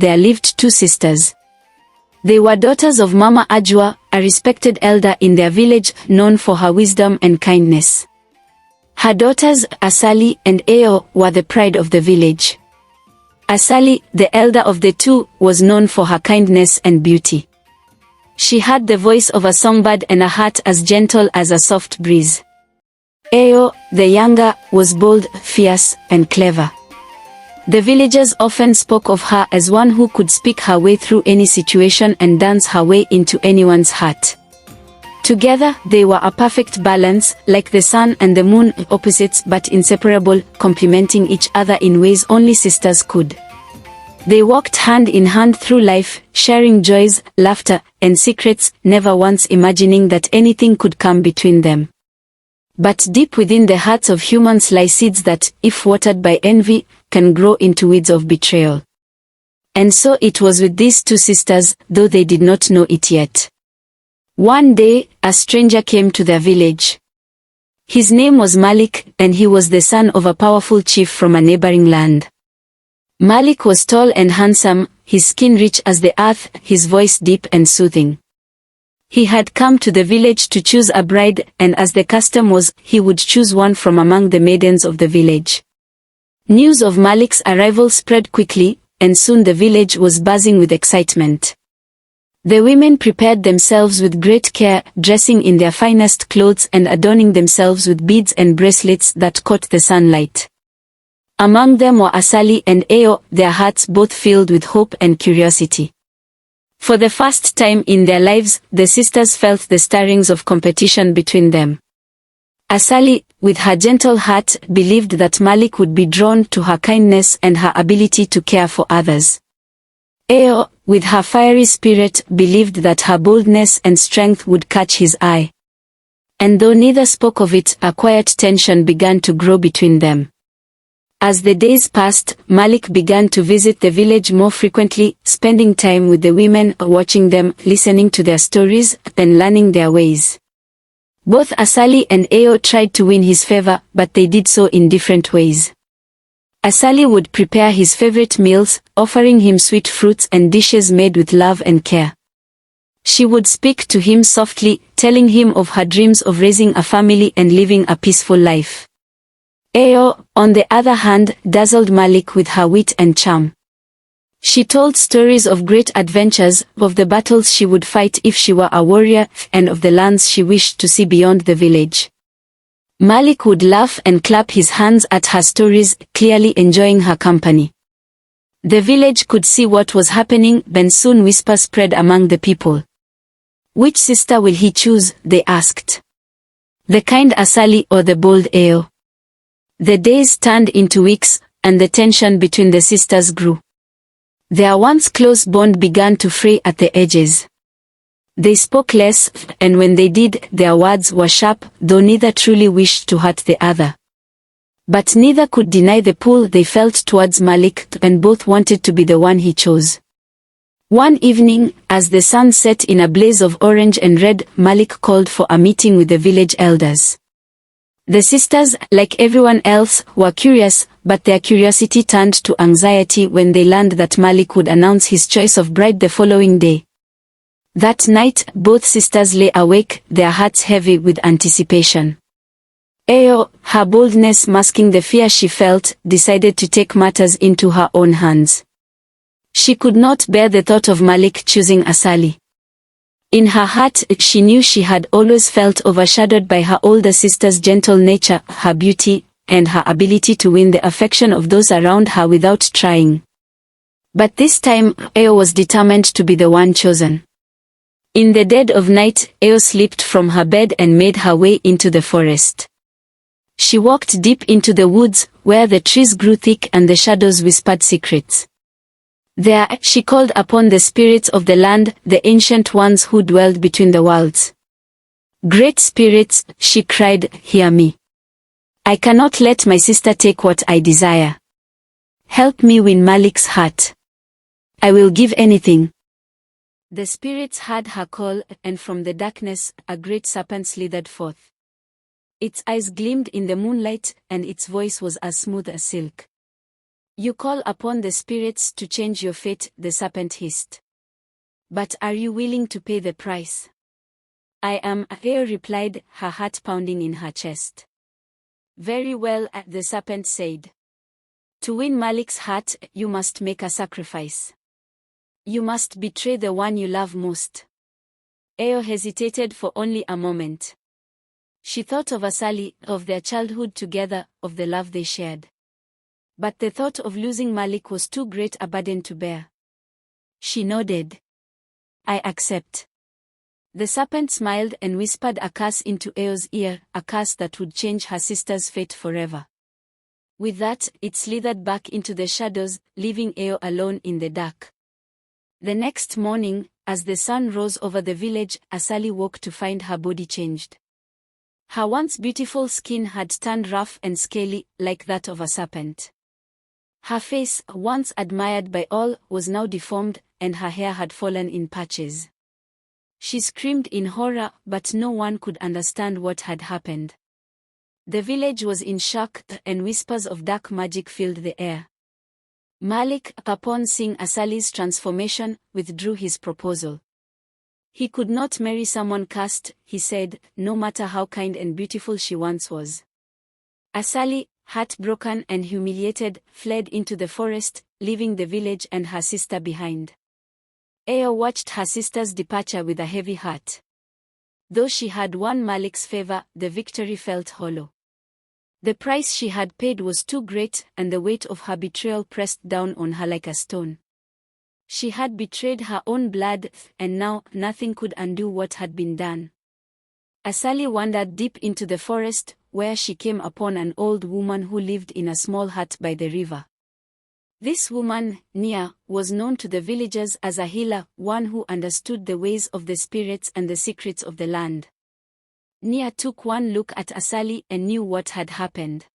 there lived two sisters. They were daughters of Mama Ajwa, a respected elder in their village, known for her wisdom and kindness. Her daughters, Asali and Eo, were the pride of the village. Asali, the elder of the two, was known for her kindness and beauty. She had the voice of a songbird and a heart as gentle as a soft breeze. Eo, the younger, was bold, fierce, and clever. The villagers often spoke of her as one who could speak her way through any situation and dance her way into anyone's heart. Together, they were a perfect balance, like the sun and the moon, opposites but inseparable, complementing each other in ways only sisters could. They walked hand in hand through life, sharing joys, laughter, and secrets, never once imagining that anything could come between them. But deep within the hearts of humans lie seeds that, if watered by envy, can grow into weeds of betrayal. And so it was with these two sisters, though they did not know it yet. One day, a stranger came to their village. His name was Malik, and he was the son of a powerful chief from a neighboring land. Malik was tall and handsome, his skin rich as the earth, his voice deep and soothing. He had come to the village to choose a bride, and as the custom was, he would choose one from among the maidens of the village. News of Malik's arrival spread quickly, and soon the village was buzzing with excitement. The women prepared themselves with great care, dressing in their finest clothes and adorning themselves with beads and bracelets that caught the sunlight. Among them were Asali and Eo, their hearts both filled with hope and curiosity. For the first time in their lives, the sisters felt the stirrings of competition between them. Asali, with her gentle heart, believed that Malik would be drawn to her kindness and her ability to care for others. Eo, with her fiery spirit, believed that her boldness and strength would catch his eye. And though neither spoke of it, a quiet tension began to grow between them. As the days passed, Malik began to visit the village more frequently, spending time with the women, watching them, listening to their stories, and learning their ways. Both Asali and Eo tried to win his favor, but they did so in different ways. Asali would prepare his favorite meals, offering him sweet fruits and dishes made with love and care. She would speak to him softly, telling him of her dreams of raising a family and living a peaceful life. Eo, on the other hand, dazzled Malik with her wit and charm. She told stories of great adventures, of the battles she would fight if she were a warrior, and of the lands she wished to see beyond the village. Malik would laugh and clap his hands at her stories, clearly enjoying her company. The village could see what was happening, then soon whispers spread among the people. Which sister will he choose, they asked. The kind Asali or the bold Eo? The days turned into weeks, and the tension between the sisters grew. Their once close bond began to fray at the edges. They spoke less, and when they did, their words were sharp, though neither truly wished to hurt the other. But neither could deny the pull they felt towards Malik, and both wanted to be the one he chose. One evening, as the sun set in a blaze of orange and red, Malik called for a meeting with the village elders. The sisters, like everyone else, were curious, but their curiosity turned to anxiety when they learned that Malik would announce his choice of bride the following day. That night, both sisters lay awake, their hearts heavy with anticipation. Eo, her boldness masking the fear she felt, decided to take matters into her own hands. She could not bear the thought of Malik choosing Asali. In her heart, she knew she had always felt overshadowed by her older sister's gentle nature, her beauty, and her ability to win the affection of those around her without trying. But this time, Eo was determined to be the one chosen. In the dead of night, Eo slipped from her bed and made her way into the forest. She walked deep into the woods, where the trees grew thick and the shadows whispered secrets. There, she called upon the spirits of the land, the ancient ones who dwelled between the worlds. Great spirits, she cried, hear me. I cannot let my sister take what I desire. Help me win Malik's heart. I will give anything. The spirits heard her call, and from the darkness, a great serpent slithered forth. Its eyes gleamed in the moonlight, and its voice was as smooth as silk. You call upon the spirits to change your fate, the serpent hissed. But are you willing to pay the price? I am, Eo replied, her heart pounding in her chest. Very well, the serpent said. To win Malik's heart, you must make a sacrifice. You must betray the one you love most. Eo hesitated for only a moment. She thought of Asali, of their childhood together, of the love they shared. But the thought of losing Malik was too great a burden to bear. She nodded. I accept. The serpent smiled and whispered a curse into Eo's ear, a curse that would change her sister's fate forever. With that, it slithered back into the shadows, leaving Eo alone in the dark. The next morning, as the sun rose over the village, Asali woke to find her body changed. Her once beautiful skin had turned rough and scaly, like that of a serpent. Her face, once admired by all, was now deformed, and her hair had fallen in patches. She screamed in horror, but no one could understand what had happened. The village was in shock, and whispers of dark magic filled the air. Malik, upon seeing Asali's transformation, withdrew his proposal. He could not marry someone cursed, he said, no matter how kind and beautiful she once was. Asali, heartbroken and humiliated, fled into the forest, leaving the village and her sister behind. Eo watched her sister's departure with a heavy heart. Though she had won Malik's favor, the victory felt hollow. The price she had paid was too great, and the weight of her betrayal pressed down on her like a stone. She had betrayed her own blood, and now nothing could undo what had been done. Asali wandered deep into the forest, where she came upon an old woman who lived in a small hut by the river. This woman, Nia, was known to the villagers as a healer, one who understood the ways of the spirits and the secrets of the land. Nia took one look at Asali and knew what had happened.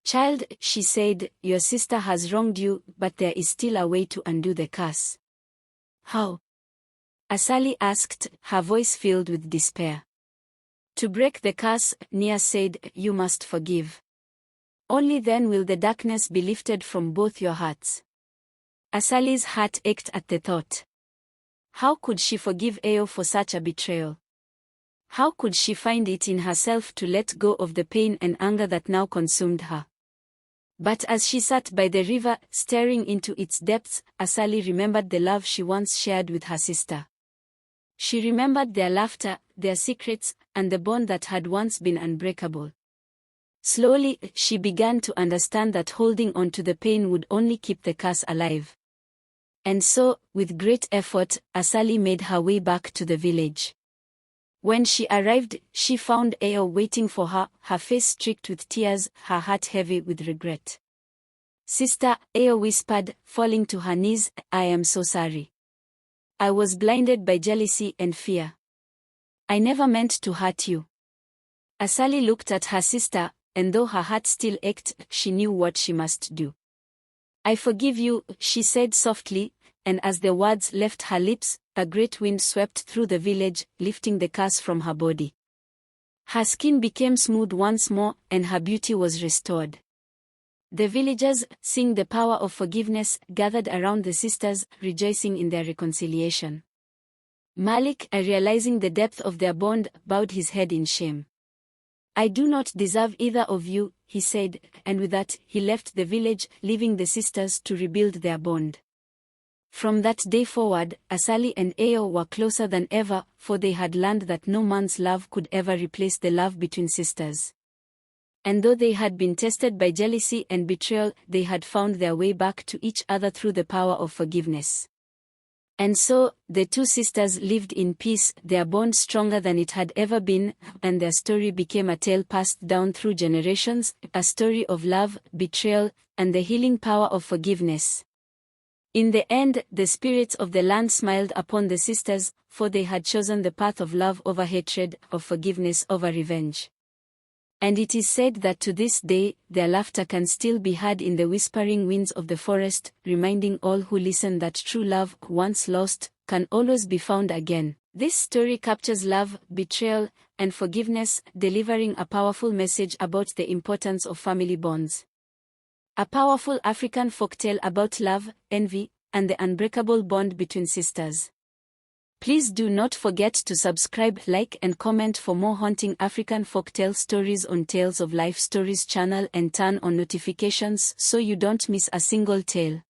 Child, she said, your sister has wronged you, but there is still a way to undo the curse. How? Asali asked, her voice filled with despair. To break the curse, Nia said, you must forgive. Only then will the darkness be lifted from both your hearts. Asali's heart ached at the thought. How could she forgive Eo for such a betrayal? How could she find it in herself to let go of the pain and anger that now consumed her? But as she sat by the river, staring into its depths, Asali remembered the love she once shared with her sister. She remembered their laughter, their secrets, and the bond that had once been unbreakable. Slowly, she began to understand that holding on to the pain would only keep the curse alive. And so, with great effort, Asali made her way back to the village. When she arrived, she found Eo waiting for her, her face streaked with tears, her heart heavy with regret. Sister, Eo whispered, falling to her knees, I am so sorry. I was blinded by jealousy and fear. I never meant to hurt you. Asali looked at her sister, and though her heart still ached, she knew what she must do. I forgive you, she said softly, and as the words left her lips, a great wind swept through the village, lifting the curse from her body. Her skin became smooth once more, and her beauty was restored. The villagers, seeing the power of forgiveness, gathered around the sisters, rejoicing in their reconciliation. Malik, realizing the depth of their bond, bowed his head in shame. I do not deserve either of you, he said, and with that, he left the village, leaving the sisters to rebuild their bond. From that day forward, Asali and Eo were closer than ever, for they had learned that no man's love could ever replace the love between sisters. And though they had been tested by jealousy and betrayal, they had found their way back to each other through the power of forgiveness. And so, the two sisters lived in peace, their bond stronger than it had ever been, and their story became a tale passed down through generations, a story of love, betrayal, and the healing power of forgiveness. In the end, the spirits of the land smiled upon the sisters, for they had chosen the path of love over hatred, of forgiveness over revenge. And it is said that to this day, their laughter can still be heard in the whispering winds of the forest, reminding all who listen that true love, once lost, can always be found again. This story captures love, betrayal, and forgiveness, delivering a powerful message about the importance of family bonds. A powerful African folktale about love, envy, and the unbreakable bond between sisters. Please do not forget to subscribe, like and comment for more haunting African folktale stories on Tales of Life Stories channel, and turn on notifications so you don't miss a single tale.